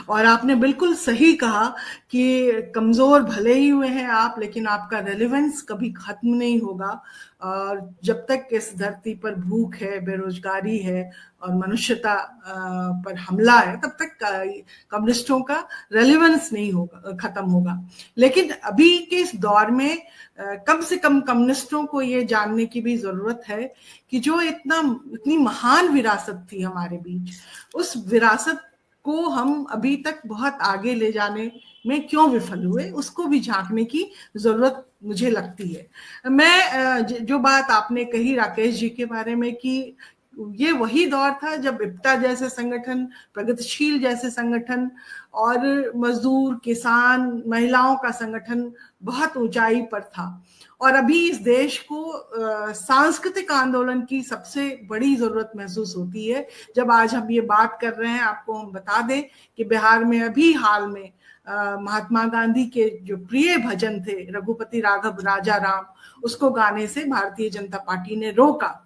और आपने बिल्कुल सही कहा कि कमजोर भले ही हुए हैं आप, लेकिन आपका रेलेवेंस कभी खत्म नहीं होगा। और जब तक इस धरती पर भूख है, बेरोजगारी है और मनुष्यता पर हमला है, तब तक कम्युनिस्टों का रेलेवेंस नहीं होगा, खत्म होगा। लेकिन अभी के इस दौर में कम से कम कम्युनिस्टों को ये जानने की भी जरूरत है कि जो इतनी महान विरासत थी हमारे बीच, उस विरासत को हम अभी तक बहुत आगे ले जाने में क्यों विफल हुए, उसको भी झांकने की जरूरत मुझे लगती है। मैं जो बात आपने कही राकेश जी के बारे में कि ये वही दौर था जब इप्टा जैसे संगठन, प्रगतिशील जैसे संगठन और मजदूर, किसान, महिलाओं का संगठन बहुत ऊंचाई पर था। और अभी इस देश को सांस्कृतिक आंदोलन की सबसे बड़ी जरूरत महसूस होती है। जब आज हम ये बात कर रहे हैं, आपको हम बता दें कि बिहार में अभी हाल में महात्मा गांधी के जो प्रिय भजन थे, रघुपति राघव राजा राम, उसको गाने से भारतीय जनता पार्टी ने रोका।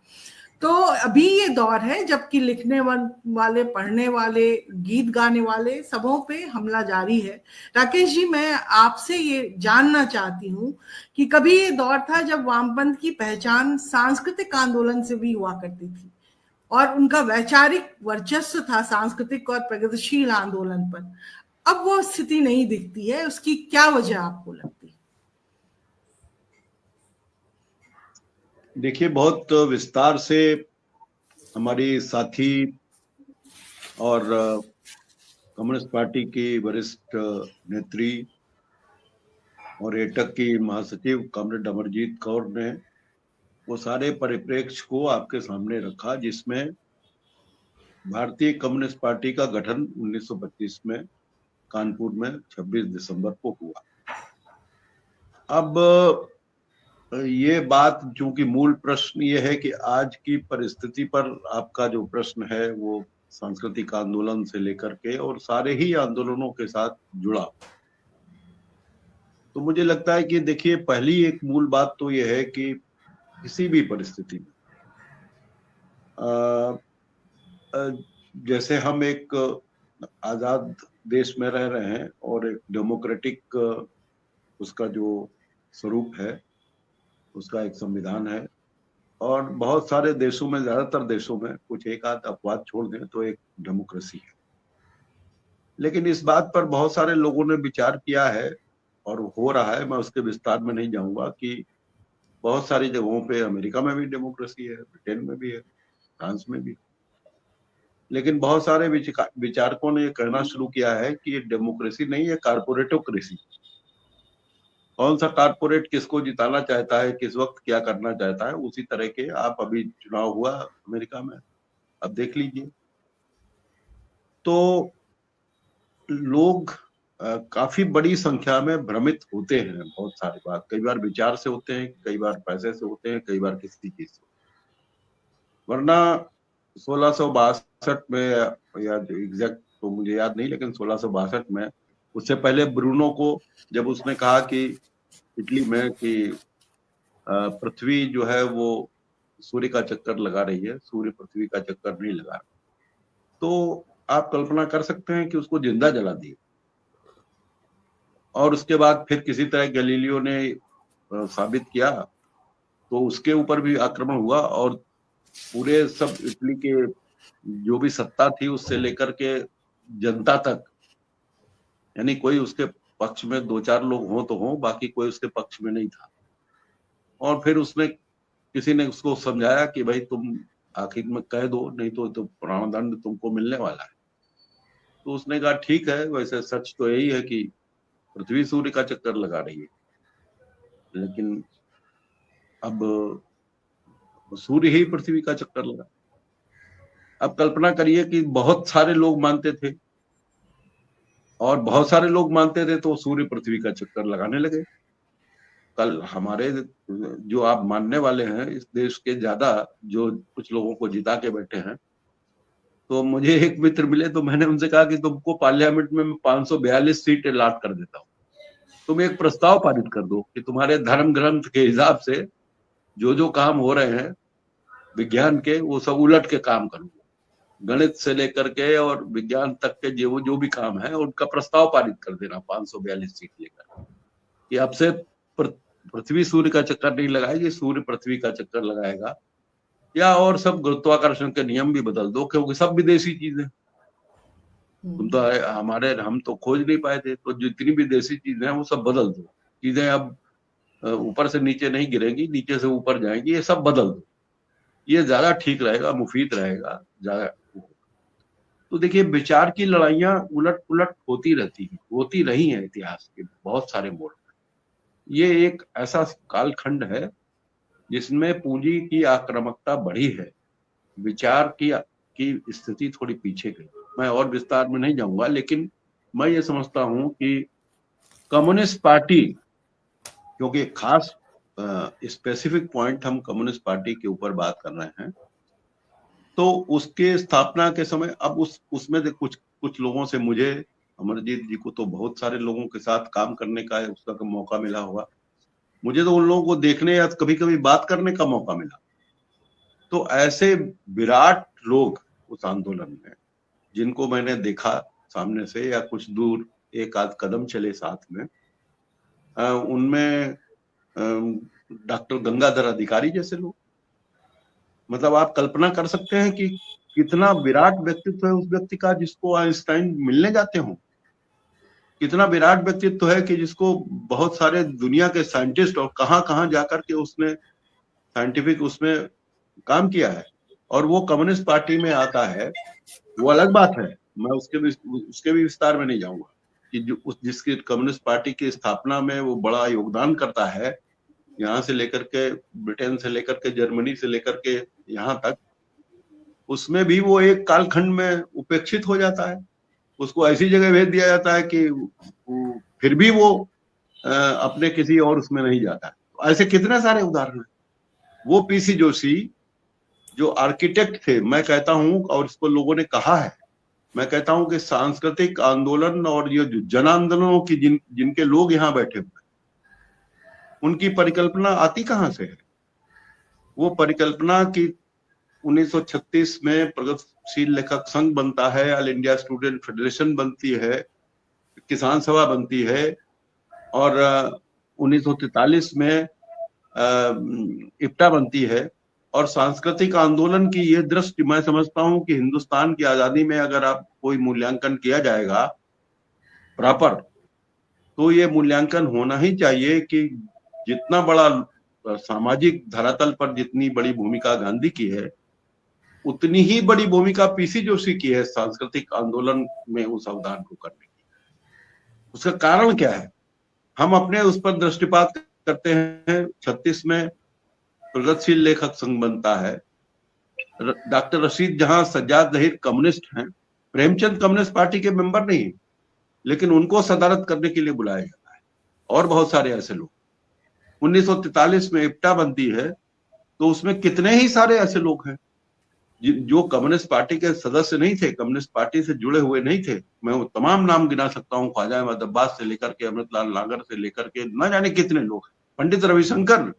तो अभी ये दौर है जबकि लिखने वाले, पढ़ने वाले, गीत गाने वाले सबों पे हमला जारी है। राकेश जी, मैं आपसे ये जानना चाहती हूँ कि कभी ये दौर था जब वामपंथ की पहचान सांस्कृतिक आंदोलन से भी हुआ करती थी और उनका वैचारिक वर्चस्व था सांस्कृतिक और प्रगतिशील आंदोलन पर। अब वो स्थिति नहीं दिखती है, उसकी क्या वजह आपको लगती है? देखिए, बहुत विस्तार से हमारी साथी और कम्युनिस्ट पार्टी की वरिष्ठ नेत्री और एटक की महासचिव कॉमरेड अमरजीत कौर ने वो सारे परिप्रेक्ष्य को आपके सामने रखा, जिसमें भारतीय कम्युनिस्ट पार्टी का गठन 1925 में कानपुर में 26 दिसंबर को हुआ। अब ये बात, चूंकि मूल प्रश्न ये है कि आज की परिस्थिति पर आपका जो प्रश्न है वो सांस्कृतिक आंदोलन से लेकर के और सारे ही आंदोलनों के साथ जुड़ा, तो मुझे लगता है कि देखिए, पहली एक मूल बात तो ये है कि किसी भी परिस्थिति में जैसे हम एक आजाद देश में रह रहे हैं और एक डेमोक्रेटिक उसका जो स्वरूप है, उसका एक संविधान है, और बहुत सारे देशों में, ज्यादातर देशों में, कुछ एक आध अपवाद छोड़ दें तो एक डेमोक्रेसी है। लेकिन इस बात पर बहुत सारे लोगों ने विचार किया है और हो रहा है, मैं उसके विस्तार में नहीं जाऊंगा, कि बहुत सारी जगहों पे, अमेरिका में भी डेमोक्रेसी है, ब्रिटेन में भी है, फ्रांस में भी, लेकिन बहुत सारे विचारकों ने यह कहना शुरू किया है कि ये डेमोक्रेसी नहीं है, कारपोरेटोक्रेसी। कौन सा कारपोरेट किसको जिताना चाहता है, किस वक्त क्या करना चाहता है, उसी तरह के आप, अभी चुनाव हुआ अमेरिका में, अब देख लीजिए, तो लोग काफी बड़ी संख्या में भ्रमित होते हैं। बहुत सारी बात, कई बार विचार से होते हैं, कई बार पैसे से होते हैं, कई बार किसी चीज से। वरना 1662 में, या एग्जैक्ट तो मुझे याद नहीं, लेकिन 1662 में, उससे पहले ब्रूनो को जब उसने कहा कि इटली में कि पृथ्वी जो है वो सूर्य का चक्कर लगा रही है, सूर्य पृथ्वी का चक्कर नहीं लगा रहा, तो आप कल्पना कर सकते हैं कि उसको जिंदा जला दिया। और उसके बाद फिर किसी तरह गैलीलियो ने साबित किया, तो उसके ऊपर भी आक्रमण हुआ और पूरे सब इटली के जो भी सत्ता थी उससे लेकर के जनता तक, यानी कोई उसके पक्ष में 2-4 लोग हों तो हों, बाकी कोई उसके पक्ष में नहीं था। और फिर उसने, किसी ने उसको समझाया कि भाई तुम आखिर में कह दो, नहीं तो प्राणदंड तुमको मिलने वाला है। तो उसने कहा ठीक है, वैसे सच तो यही है कि पृथ्वी सूर्य का चक्कर लगा रही है, लेकिन अब सूर्य ही पृथ्वी का चक्कर लगा। अब कल्पना करिए कि बहुत सारे लोग मानते थे, और बहुत सारे लोग मानते थे तो सूर्य पृथ्वी का चक्कर लगाने लगे। कल हमारे जो आप मानने वाले हैं इस देश के ज्यादा, जो कुछ लोगों को जिता के बैठे हैं, तो मुझे एक मित्र मिले, तो मैंने उनसे कहा कि तुमको पार्लियामेंट में 542 सीट अलॉट कर देता हूँ, तुम एक प्रस्ताव पारित कर दो कि तुम्हारे धर्म ग्रंथ के हिसाब से जो जो काम हो रहे हैं विज्ञान के, वो सब उलट के काम करूंगा। गणित से लेकर के और विज्ञान तक के जो भी काम है उनका प्रस्ताव पारित कर देना 542 सीट लेकर कि अब से पृथ्वी सूर्य का चक्कर नहीं लगाएगी, सूर्य पृथ्वी का चक्कर लगाएगा, या और सब गुरुत्वाकर्षण के नियम भी बदल दो, क्योंकि सब विदेशी चीजें तुम तो हम तो खोज नहीं पाए थे, तो जितनी भी देसी चीजें हैं वो सब बदल दो। चीजें अब ऊपर से नीचे नहीं गिरेंगी, नीचे से ऊपर जाएंगी, ये सब बदल दो, ये ज्यादा ठीक रहेगा, मुफीद रहेगा ज्यादा। तो देखिए, विचार की लड़ाइयां उलट पुलट होती रही हैं इतिहास के बहुत सारे मोड़ पर। ये एक ऐसा कालखंड है जिसमें पूंजी की आक्रामकता बढ़ी है, विचार की स्थिति थोड़ी पीछे गई। मैं और विस्तार में नहीं जाऊंगा, लेकिन मैं ये समझता हूं कि कम्युनिस्ट पार्टी, क्योंकि खास स्पेसिफिक पॉइंट हम कम्युनिस्ट पार्टी के ऊपर बात कर रहे हैं, तो उसके स्थापना के समय अब उसमें कुछ लोगों से, मुझे अमरजीत जी को तो बहुत सारे लोगों के साथ काम करने का उसका मौका मिला होगा, मुझे तो उन लोगों को देखने या कभी कभी बात करने का मौका मिला। तो ऐसे विराट लोग उस आंदोलन में, जिनको मैंने देखा सामने से या कुछ दूर एक आध कदम चले साथ में, उनमें डॉक्टर गंगाधर अधिकारी जैसे लोग, मतलब आप कल्पना कर सकते हैं कि कितना विराट व्यक्तित्व है उस व्यक्ति का जिसको आइंस्टाइन मिलने जाते हो, कितना विराट व्यक्तित्व है कि जिसको बहुत सारे दुनिया के साइंटिस्ट और कहां जाकर के उसने साइंटिफिक उसमें काम किया है, और वो कम्युनिस्ट पार्टी में आता है, वो अलग बात है, मैं उसके भी विस्तार में नहीं जाऊंगा कि जिसकी कम्युनिस्ट पार्टी की स्थापना में वो बड़ा योगदान करता है, यहाँ से लेकर के ब्रिटेन से लेकर के जर्मनी से लेकर के यहाँ तक, उसमें भी वो एक कालखंड में उपेक्षित हो जाता है, उसको ऐसी जगह भेज दिया जाता है कि फिर भी वो अपने किसी और उसमें नहीं जाता है। तो ऐसे कितने सारे उदाहरण हैं। वो पीसी जोशी जो आर्किटेक्ट थे, मैं कहता हूं, और इसको लोगों ने कहा है, मैं कहता हूं कि सांस्कृतिक आंदोलन और ये जन आंदोलनों की जिनके लोग यहाँ बैठे हुए, उनकी परिकल्पना आती कहां से है? वो परिकल्पना की 1936 में प्रगतिशील लेखक संघ बनता है, ऑल इंडिया स्टूडेंट फेडरेशन बनती है, किसान सभा बनती है, और 1943 में इप्टा बनती है। और सांस्कृतिक आंदोलन की ये दृष्टि मैं समझता हूं कि हिंदुस्तान की आजादी में अगर आप कोई मूल्यांकन किया जाएगा प्रॉपर, तो ये मूल्यांकन होना ही चाहिए कि जितना बड़ा सामाजिक धरातल पर जितनी बड़ी भूमिका गांधी की है, उतनी ही बड़ी भूमिका पीसी जोशी की है सांस्कृतिक आंदोलन में उस अवदान को करने की। उसका कारण क्या है? हम अपने उस पर दृष्टिपात करते हैं। 36 में प्रगतिशील लेखक संघ बनता है, डॉक्टर रशीद जहां सज्जाद जहीर कम्युनिस्ट हैं, प्रेमचंद कम्युनिस्ट पार्टी के मेंबर नहीं, लेकिन उनको सदारत करने के लिए बुलाया जाता है, और बहुत सारे ऐसे लोग। 1943 में इप्टा बनती है, तो उसमें कितने ही सारे ऐसे लोग हैं जो कम्युनिस्ट पार्टी के सदस्य नहीं थे, कम्युनिस्ट पार्टी से जुड़े हुए नहीं थे। मैं वो तमाम नाम गिना सकता हूँ, ख्वाजा अहमद अब्बास से लेकर के अमृतलाल नागर से लेकर के न जाने कितने लोग हैं, पंडित रविशंकर,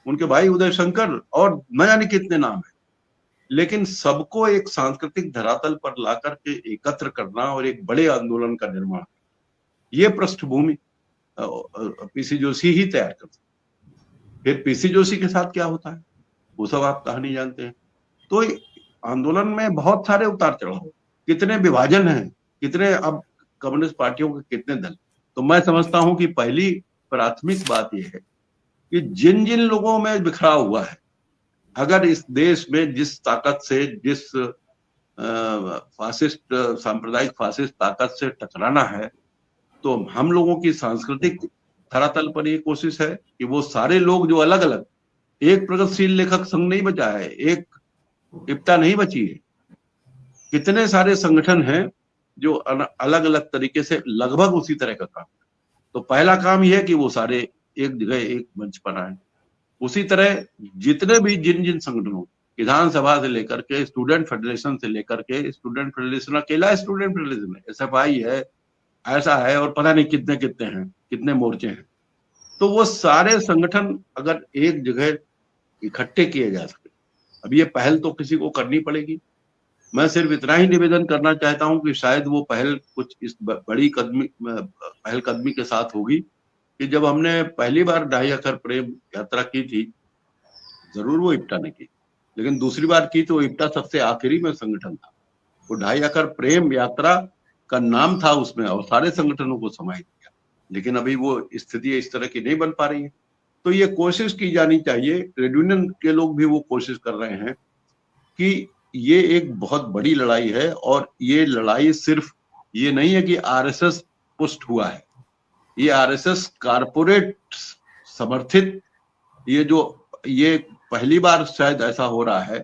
उनके भाई उदय शंकर, और न जाने कितने नाम है। लेकिन सबको एक सांस्कृतिक धरातल पर ला करके एकत्र करना और एक बड़े आंदोलन का निर्माण, ये पृष्ठभूमि पीसी जोशी ही तैयार करते। फिर पीसी जोशी के साथ क्या होता है वो सब आप कहानी जानते हैं। तो आंदोलन में बहुत सारे उतार चढ़ाव, कितने विभाजन हैं, कितने अब कम्युनिस्ट पार्टियों के कितने दल। तो मैं समझता हूं कि पहली प्राथमिक बात यह है कि जिन जिन लोगों में बिखराव हुआ है, अगर इस देश में जिस ताकत से, जिस फासिस्ट सांप्रदायिक फासिस्ट ताकत से टकराना है, तो हम लोगों की सांस्कृतिक धरातल पर ये कोशिश है कि वो सारे लोग जो अलग अलग, एक प्रगतिशील लेखक संघ नहीं बचा है, एक इप्टा नहीं बची है, कितने सारे संगठन हैं जो अलग अलग तरीके से लगभग उसी तरह का काम। तो पहला काम यह है कि वो सारे एक जगह एक मंच पर आए। उसी तरह जितने भी जिन संगठनों, विधानसभा से लेकर के स्टूडेंट फेडरेशन से लेकर के, स्टूडेंट फेडरेशन अकेला स्टूडेंट फेडरेशन है, SFI है, ऐसा है, और पता नहीं कितने कितने हैं, कितने मोर्चे हैं। तो वो सारे संगठन अगर एक जगह इकट्ठे किए जा सके, अब ये पहल तो किसी को करनी पड़ेगी, मैं सिर्फ इतना ही निवेदन करना चाहता हूं कि शायद वो पहल कुछ इस बड़ी पहलकदमी के साथ होगी कि जब हमने पहली बार 2.5 अखर प्रेम यात्रा की थी, जरूर वो इप्टा ने की, लेकिन दूसरी बार की तो इप्टा सबसे आखिरी में संगठन था। वो 2.5 अखर प्रेम यात्रा का नाम था उसमें और सारे संगठनों को समाहित किया, लेकिन अभी वो स्थिति इस तरह की नहीं बन पा रही है। तो ये कोशिश की जानी चाहिए, ट्रेड यूनियन के लोग भी वो कोशिश कर रहे हैं कि ये एक बहुत बड़ी लड़ाई है, और ये लड़ाई सिर्फ ये नहीं है कि आरएसएस पुष्ट हुआ है, ये आरएसएस कारपोरेट समर्थित, ये पहली बार शायद ऐसा हो रहा है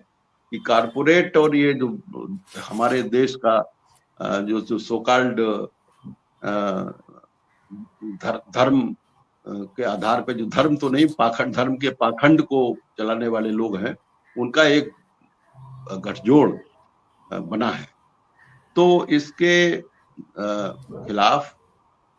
कि कारपोरेट और ये जो हमारे देश का जो सोकॉल्ड धर्म के आधार पे, जो धर्म तो नहीं, पाखंड, धर्म के पाखंड को चलाने वाले लोग हैं, उनका एक गठजोड़ बना है। तो इसके खिलाफ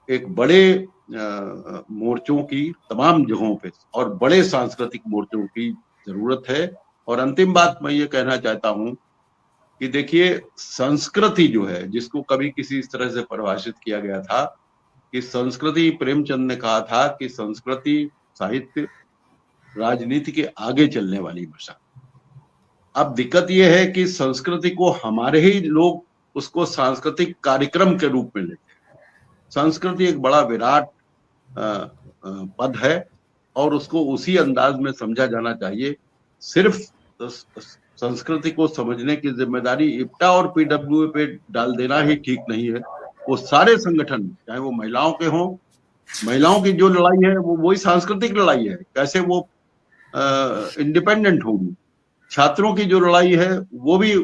एक बड़े मोर्चों की तमाम जगहों पे और बड़े सांस्कृतिक मोर्चों की जरूरत है। और अंतिम बात मैं ये कहना चाहता हूं कि देखिए, संस्कृति जो है, जिसको कभी किसी इस तरह से परिभाषित किया गया था कि संस्कृति, प्रेमचंद ने कहा था कि संस्कृति साहित्य राजनीति के आगे चलने वाली भाषा। अब दिक्कत यह है कि संस्कृति को हमारे ही लोग उसको सांस्कृतिक कार्यक्रम के रूप में लेते हैं। संस्कृति एक बड़ा विराट पद है और उसको उसी अंदाज में समझा जाना चाहिए। सिर्फ संस्कृति को समझने की जिम्मेदारी इप्टा और पीडब्ल्यूए पे डाल देना ही ठीक नहीं है। वो सारे संगठन, चाहे वो महिलाओं के हों, महिलाओं की जो लड़ाई है वो वही सांस्कृतिक लड़ाई है, कैसे वो इंडिपेंडेंट होगी। छात्रों की जो लड़ाई है वो भी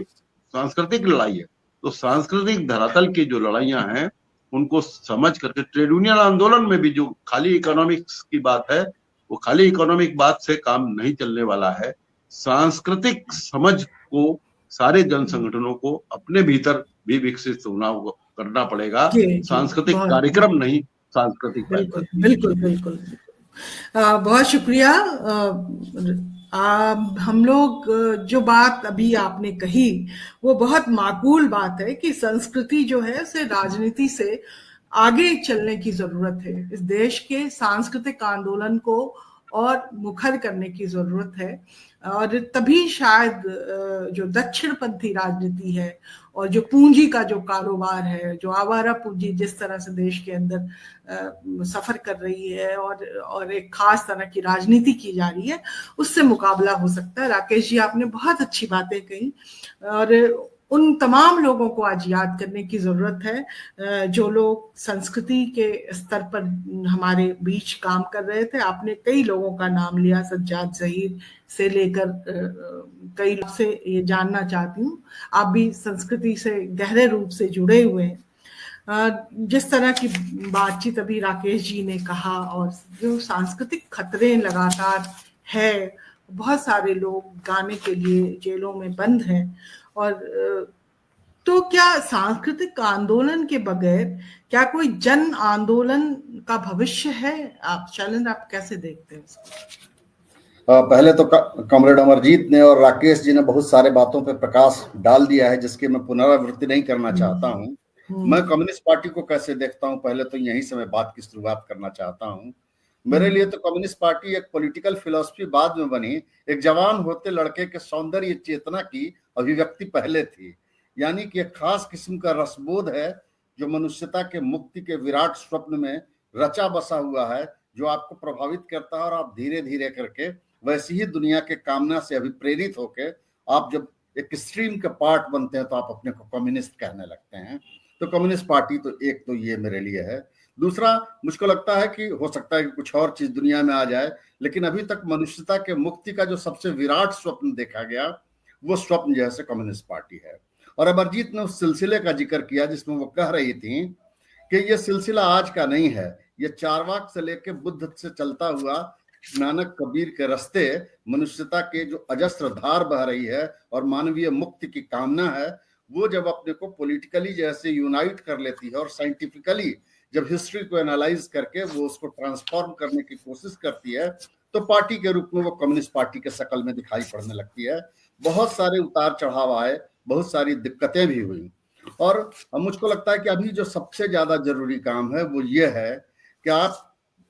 सांस्कृतिक लड़ाई है। तो सांस्कृतिक धरातल की जो लड़ाइयां हैं उनको समझ करके, ट्रेड यूनियन आंदोलन में भी जो खाली इकोनॉमिक्स की बात है, वो खाली इकोनॉमिक बात से काम नहीं चलने वाला है। सांस्कृतिक समझ को सारे जन संगठनों को अपने भीतर भी विकसित करना पड़ेगा। सांस्कृतिक कार्यक्रम नहीं, सांस्कृतिक बिल्कुल बिल्कुल बिल्कुल। बहुत शुक्रिया। हम लोग जो बात अभी आपने कही वो बहुत माकूल बात है कि संस्कृति जो है उसे राजनीति से आगे चलने की जरूरत है। इस देश के सांस्कृतिक आंदोलन को और मुखर करने की जरूरत है, और तभी शायद जो दक्षिणपंथी राजनीति है और जो पूंजी का जो कारोबार है, जो आवारा पूंजी जिस तरह से देश के अंदर सफर कर रही है और एक खास तरह की राजनीति की जा रही है, उससे मुकाबला हो सकता है। राकेश जी, आपने बहुत अच्छी बातें कही, और उन तमाम लोगों को आज याद करने की जरूरत है जो लोग संस्कृति के स्तर पर हमारे बीच काम कर रहे थे। आपने कई लोगों का नाम लिया, सज्जाद ज़हीर से लेकर कई लोग से ये जानना चाहती हूँ, आप भी संस्कृति से गहरे रूप से जुड़े हुए हैं। जिस तरह की बातचीत अभी राकेश जी ने कहा, और जो सांस्कृतिक खतरे लगातार है, बहुत सारे लोग गाने के लिए जेलों में बंद हैं, और तो क्या सांस्कृतिक आंदोलन के बगैर क्या कोई जन आंदोलन का भविष्य है? आप शैलेंद्र, आप कैसे देखते हैं इसको? पहले तो कॉमरेड अमरजीत ने और राकेश जी ने बहुत सारे बातों पे प्रकाश डाल दिया है, जिसकी मैं पुनरावृत्ति नहीं करना चाहता हूं। मैं कम्युनिस्ट पार्टी को कैसे देखता हूं, पहले तो यहीं से मैं बात की शुरुआत करना चाहता हूं। मेरे लिए तो कम्युनिस्ट पार्टी एक पॉलिटिकल फिलॉसफी बाद में बनी, एक जवान होते लड़के के सौंदर्य चेतना की अभिव्यक्ति पहले थी। यानी कि एक खास किस्म का रसबोध है जो मनुष्यता के मुक्ति के विराट स्वप्न में रचा बसा हुआ है, जो आपको प्रभावित करता है, और आप धीरे धीरे करके वैसी ही दुनिया के कामना से अभिप्रेरित होकर आप जब एक स्ट्रीम के पार्ट बनते हैं तो आप अपने को कम्युनिस्ट कहने लगते हैं। तो कम्युनिस्ट पार्टी तो एक तो ये मेरे लिए है। दूसरा, मुझको लगता है कि हो सकता है कि कुछ और चीज दुनिया में आ जाए, लेकिन अभी तक मनुष्यता के मुक्ति का जो सबसे विराट स्वप्न देखा गया, वो स्वप्न जैसे कम्युनिस्ट पार्टी है। और अमरजीत ने उस सिलसिले का जिक्र किया जिसमें वो कह रही थी कि ये सिलसिला आज का नहीं है, ये चारवाक से लेकर बुद्ध से चलता हुआ नानक कबीर के रास्ते मनुष्यता के जो अजस्त्र धार बह रही है और मानवीय मुक्ति की कामना है, वो जब अपने को पॉलिटिकली जैसे यूनाइट कर लेती है और साइंटिफिकली जब हिस्ट्री को एनालाइज करके वो उसको ट्रांसफॉर्म करने की कोशिश करती है, तो पार्टी के रूप में वो कम्युनिस्ट पार्टी के शक्ल में दिखाई पड़ने लगती है। बहुत सारे उतार चढ़ाव आए, बहुत सारी दिक्कतें भी हुई। और मुझको लगता है कि अभी जो सबसे ज्यादा जरूरी काम है वो ये है कि आप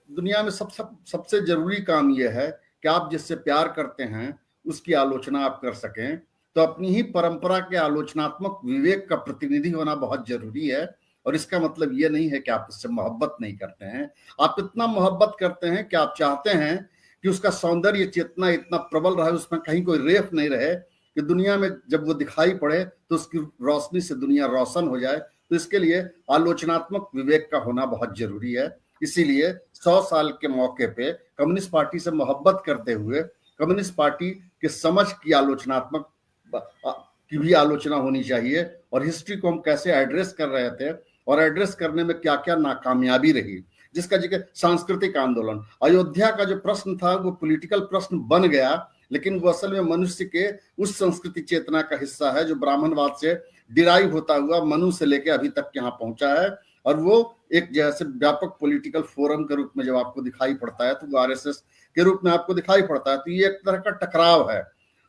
दुनिया में सबसे जरूरी काम ये है कि आप जिससे प्यार करते हैं उसकी आलोचना आप कर सकें। तो अपनी ही परंपरा के आलोचनात्मक विवेक का प्रतिनिधि होना बहुत जरूरी है। और इसका मतलब ये नहीं है कि आप उससे मोहब्बत नहीं करते हैं, आप इतना मोहब्बत करते हैं कि आप चाहते हैं कि उसका सौंदर्य चेतना इतना प्रबल रहे, उसमें कहीं कोई रेफ नहीं रहे, कि दुनिया में जब वो दिखाई पड़े तो उसकी रोशनी से दुनिया रोशन हो जाए। तो इसके लिए आलोचनात्मक विवेक का होना बहुत जरूरी है। इसीलिए 100 साल के मौके पे कम्युनिस्ट पार्टी से मोहब्बत करते हुए कम्युनिस्ट पार्टी के समझ की आलोचनात्मक की भी आलोचना होनी चाहिए, और हिस्ट्री को हम कैसे एड्रेस कर रहे थे और एड्रेस करने में क्या क्या नाकामयाबी रही, जिसका जिक्र सांस्कृतिक आंदोलन, अयोध्या का जो प्रश्न था वो पॉलिटिकल प्रश्न बन गया, लेकिन वो असल में मनुष्य के उस संस्कृति चेतना का हिस्सा है जो ब्राह्मणवाद से डिराइव होता हुआ मनु से लेकर अभी तक यहाँ पहुंचा है। और वो एक जैसे व्यापक पॉलिटिकल फोरम के रूप में जब आपको दिखाई पड़ता है तो वो आरएसएस के रूप में आपको दिखाई पड़ता है, तो ये एक तरह का टकराव है।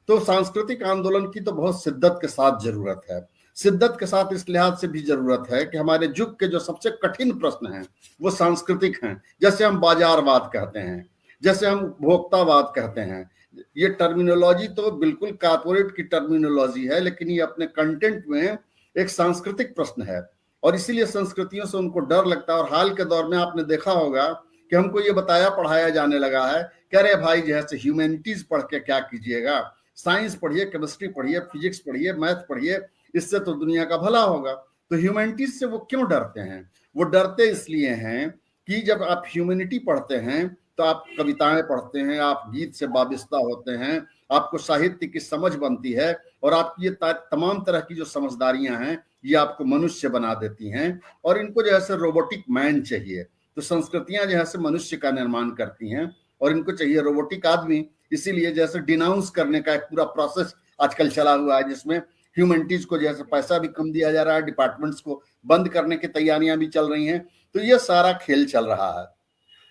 तो सांस्कृतिक आंदोलन की तो बहुत शिद्दत के साथ जरूरत है। शिद्दत के साथ इस लिहाज से भी जरूरत है कि हमारे युग के जो सबसे कठिन प्रश्न हैं वो सांस्कृतिक हैं। जैसे हम बाजारवाद कहते हैं, जैसे हम उपभोक्तावाद कहते हैं, ये टर्मिनोलॉजी तो बिल्कुल कॉर्पोरेट की टर्मिनोलॉजी है, लेकिन ये अपने कंटेंट में एक सांस्कृतिक प्रश्न है और इसीलिए संस्कृतियों से उनको डर लगता है। और हाल के दौर में आपने देखा होगा कि हमको ये बताया पढ़ाया जाने लगा है कि अरे भाई जैसे ह्यूमैनिटीज पढ़ के क्या कीजिएगा, साइंस पढ़िए, केमिस्ट्री पढ़िए, फिजिक्स पढ़िए, मैथ पढ़िए, इससे तो दुनिया का भला होगा। तो ह्यूमैनिटीज से वो क्यों डरते हैं? वो डरते इसलिए हैं कि जब आप ह्यूमैनिटी पढ़ते हैं तो आप कविताएं पढ़ते हैं, आप गीत से वाबिस्ता होते हैं, आपको साहित्य की समझ बनती है और आपकी ये तमाम तरह की जो समझदारियां हैं ये आपको मनुष्य बना देती हैं। और इनको जैसे रोबोटिक मैन चाहिए, तो संस्कृतियां जैसे मनुष्य का निर्माण करती हैं और इनको चाहिए रोबोटिक आदमी। इसीलिए जैसे डिनाउंस करने का एक पूरा प्रोसेस आजकल चला हुआ है जिसमें ह्यूमैनिटीज को जैसे पैसा भी कम दिया जा रहा है, डिपार्टमेंट्स को बंद करने की तैयारियां भी चल रही हैं। तो ये सारा खेल चल रहा है।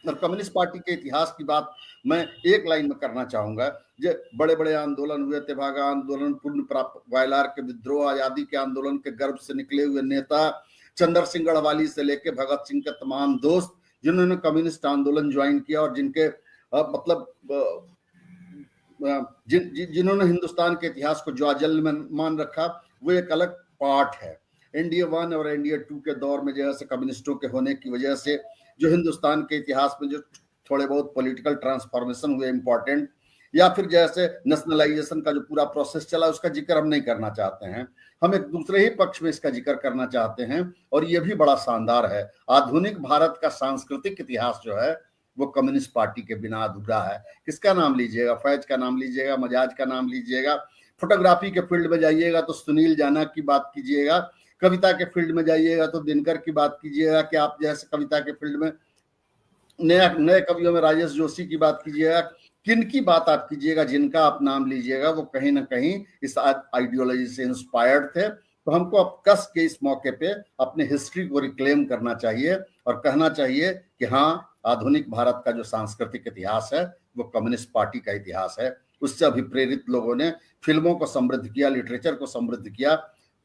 और कम्युनिस्ट पार्टी के इतिहास की बात मैं एक लाइन में करना चाहूंगा। जो बड़े बड़े आंदोलन हुए, तेभागा आंदोलन, पूर्ण प्राप्त, वायलार के विद्रोह, आजादी के आंदोलन के गर्भ से निकले हुए नेता, चंद्र सिंह गढ़वाली से लेके भगत सिंह के तमाम दोस्त जिन्होंने कम्युनिस्ट आंदोलन ज्वाइन किया और जिनके मतलब जिन्होंने हिंदुस्तान के इतिहास को ज्वाजल में मान रखा, वो एक अलग पार्ट है। एनडीए 1 और एनडीए 2 के दौर में जैसे कम्युनिस्टों के होने की वजह से जो हिंदुस्तान के इतिहास में जो थोड़े बहुत पॉलिटिकल ट्रांसफॉर्मेशन हुए इंपॉर्टेंट, या फिर जैसे नेशनलाइजेशन का जो पूरा प्रोसेस चला उसका जिक्र हम नहीं करना चाहते हैं, हम एक दूसरे ही पक्ष में इसका जिक्र करना चाहते हैं। और ये भी बड़ा शानदार है, आधुनिक भारत का सांस्कृतिक इतिहास जो है वो कम्युनिस्ट पार्टी के बिना अधूरा है। किसका नाम लीजिएगा, फैज का नाम लीजिएगा, मजाज का नाम लीजिएगा, फोटोग्राफी के फील्ड में जाइएगा तो सुनील जाना की बात कीजिएगा, कविता के फील्ड में जाइएगा तो दिनकर की बात कीजिएगा, कि आप जैसे कविता के फील्ड में नए कवियों में राजेश जोशी की बात कीजिएगा, किन की बात आप कीजिएगा, जिनका आप नाम लीजिएगा वो कहीं ना कहीं इस आइडियोलॉजी से इंस्पायर्ड थे। तो हमको अब कस के इस मौके पे अपने हिस्ट्री को रिक्लेम करना चाहिए और कहना चाहिए कि हाँ, आधुनिक भारत का जो सांस्कृतिक इतिहास है वो कम्युनिस्ट पार्टी का इतिहास है। उससे अभिप्रेरित लोगों ने फिल्मों को समृद्ध किया, लिटरेचर को समृद्ध किया,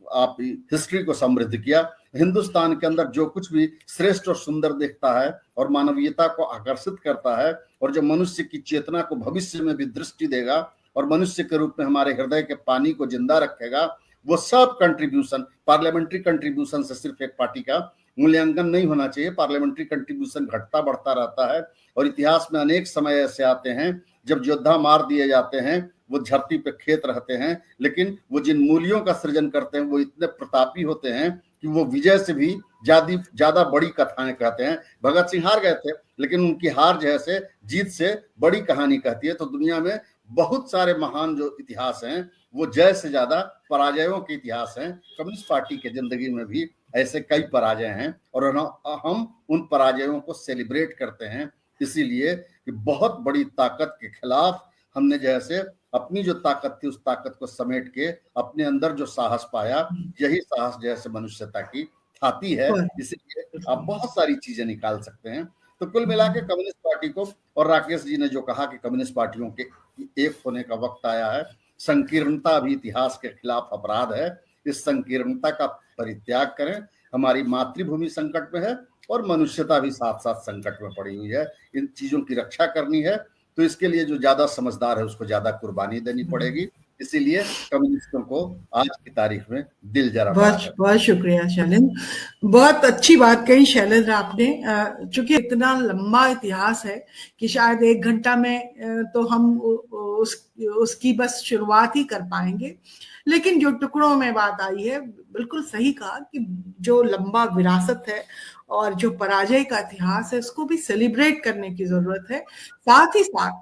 आप हिस्ट्री को समृद्ध किया। हिंदुस्तान के अंदर जो कुछ भी श्रेष्ठ और सुंदर दिखता है और मानवीयता को आकर्षित करता है और जो मनुष्य की चेतना को भविष्य में भी दृष्टि देगा और मनुष्य के रूप में हमारे हृदय के पानी को जिंदा रखेगा, वो सब कंट्रीब्यूशन, पार्लियामेंट्री कंट्रीब्यूशन से सिर्फ एक पार्टी का मूल्यांकन नहीं होना चाहिए। पार्लियामेंट्री कंट्रीब्यूशन घटता बढ़ता रहता है और इतिहास में अनेक समय ऐसे आते हैं जब योद्धा मार दिए जाते हैं, वो धरती पे खेत रहते हैं, लेकिन वो जिन मूल्यों का सृजन करते हैं वो इतने प्रतापी होते हैं कि वो विजय से भी ज्यादा बड़ी कथाएं कहते हैं। भगत सिंह हार गए थे, लेकिन उनकी हार जैसे जीत से बड़ी कहानी कहती है। तो दुनिया में बहुत सारे महान जो इतिहास हैं वो जय से ज्यादा पराजयों के इतिहास हैं। कम्युनिस्ट पार्टी के जिंदगी में भी ऐसे कई पराजय हैं और हम उन पराजयों को सेलिब्रेट करते हैं, इसीलिए कि बहुत बड़ी ताकत के खिलाफ हमने जैसे अपनी जो ताकत थी उस ताकत को समेट के अपने अंदर जो साहस पाया, यही साहस जैसे मनुष्यता की थाती है। इसलिए आप बहुत सारी चीजें निकाल सकते हैं। तो कुल मिला के कम्युनिस्ट पार्टी को, और राकेश जी ने जो कहा कि कम्युनिस्ट पार्टियों के एक होने का वक्त आया है, संकीर्णता भी इतिहास के खिलाफ अपराध है। इस संकीर्णता का परित्याग करें। हमारी मातृभूमि संकट में है और मनुष्यता भी साथ साथ संकट में पड़ी हुई है। इन चीजों की रक्षा करनी है तो इसके लिए जो ज्यादा समझदार है उसको ज्यादा कुर्बानी देनी पड़ेगी। इसीलिए कम्युनिस्टों को आज की तारीख में दिल जरा बड़ा है। बहुत शुक्रिया शैलेंद्र, बहुत अच्छी बात कही शैलेंद्र आपने। चूंकि इतना लंबा इतिहास है कि शायद 1 घंटा में तो हम उसकी बस शुरुआत ही कर पाएंगे, लेकिन जो टुकड़ों में बात आई है, बिल्कुल सही कहा कि जो लंबा विरासत है और जो पराजय का इतिहास है उसको भी सेलिब्रेट करने की जरूरत है। साथ ही साथ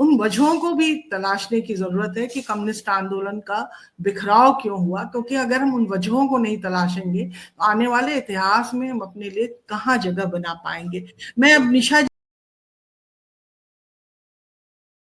उन वजहों को भी तलाशने की जरूरत है कि कम्युनिस्ट आंदोलन का बिखराव क्यों हुआ, क्योंकि अगर हम उन वजहों को नहीं तलाशेंगे तो आने वाले इतिहास में हम अपने लिए कहाँ जगह बना पाएंगे। मैं अब निशा